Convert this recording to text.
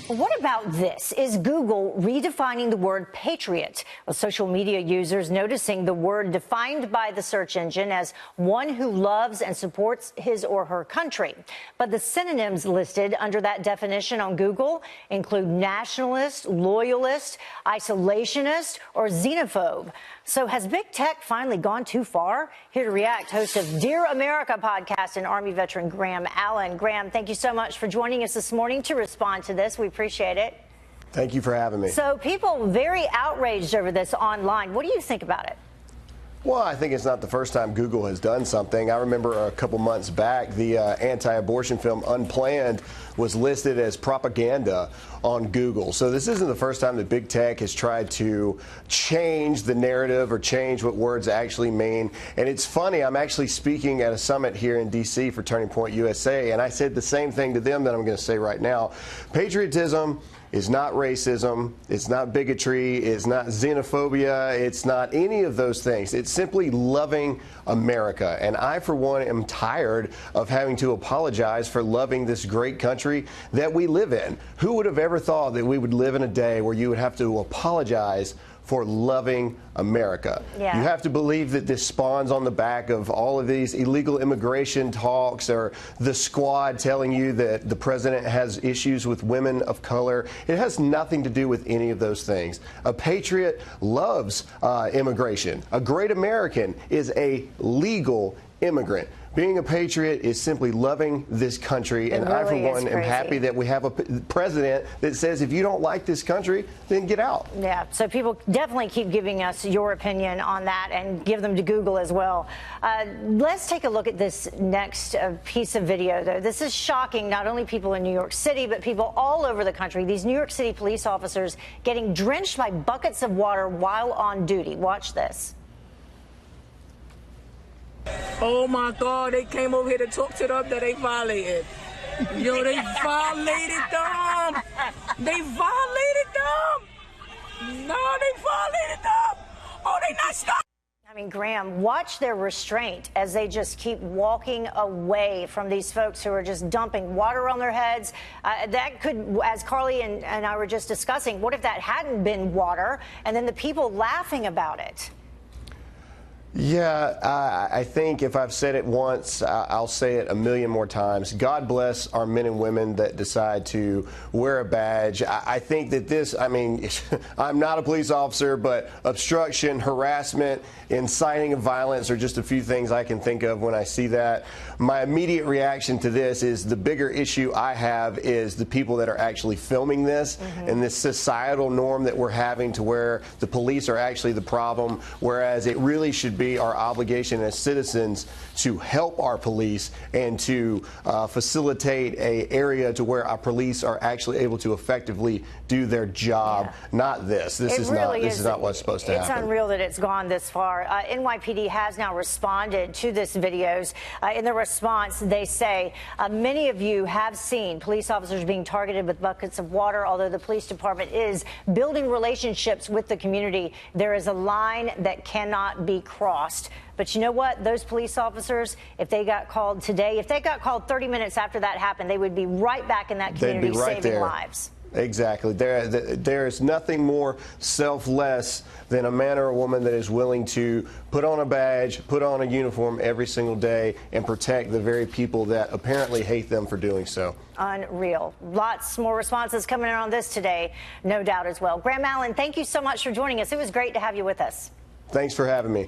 What about this? Is Google redefining the word patriot? Well, social media users noticing the word defined by the search engine as one who loves and supports his or her country. But the synonyms listed under that definition on Google include nationalist, loyalist, isolationist, or xenophobe. So has big tech finally gone too far? Here to react, host of Dear America podcast and Army veteran Graham Allen. Graham, thank you so much for joining us this morning to respond to this. We appreciate it. Thank you for having me. So people very outraged over this online. What do you think about it? Well, I think it's not the first time Google has done something. I remember a couple months back, the anti-abortion film Unplanned was listed as propaganda on Google. So this isn't the first time that big tech has tried to change the narrative or change what words actually mean. And it's funny, I'm actually speaking at a summit here in D.C. for Turning Point USA, and I said the same thing to them that I'm going to say right now. Patriotism is not racism, it's not bigotry, it's not xenophobia, it's not any of those things. It's simply loving America. And I, for one, am tired of having to apologize for loving this great country that we live in. Who would have ever thought that we would live in a day where you would have to apologize for loving America? Yeah. You have to believe that this spawns on the back of all of these illegal immigration talks, or the Squad telling you that the president has issues with women of color. It has nothing to do with any of those things. A patriot loves immigration. A great American is a legal immigrant. Being a patriot is simply loving this country, and I, for one, am happy that we have a president that says if you don't like this country, then get out. Yeah, so people definitely keep giving us your opinion on that and give them to Google as well. Let's take a look at this next piece of video, though. This is shocking, not only people in New York City, but people all over the country. These New York City police officers getting drenched by buckets of water while on duty. Watch this. Oh my God, they came over here to talk to them that they violated. Yo, they violated them. They violated them. No, they violated them. Oh, they not stopped. I mean, Graham, watch their restraint as they just keep walking away from these folks who are just dumping water on their heads. That could, as Carly and I were just discussing, what if that hadn't been water and then the people laughing about it? Yeah, I think if I've said it once, I'll say it a million more times. God bless our men and women that decide to wear a badge. I think that this, I mean, I'm not a police officer, but obstruction, harassment, inciting of violence are just a few things I can think of when I see that. My immediate reaction to this is the bigger issue I have is the people that are actually filming this, and this societal norm that we're having to where the police are actually the problem, whereas it really should be our obligation as citizens to help our police and to facilitate an area to where our police are actually able to effectively do their job. Yeah. Not this. This is not what's supposed to happen. It's unreal that it's gone this far. NYPD has now responded to this videos. In the response, they say many of you have seen police officers being targeted with buckets of water. Although the police department is building relationships with the community, there is a line that cannot be crossed. But you know what? Those police officers, if they got called today, if they got called 30 minutes after that happened, they would be right back in that community saving lives. Exactly. There is nothing more selfless than a man or a woman that is willing to put on a badge, put on a uniform every single day, and protect the very people that apparently hate them for doing so. Unreal. Lots more responses coming in on this today, no doubt as well. Graham Allen, thank you so much for joining us. It was great to have you with us. Thanks for having me.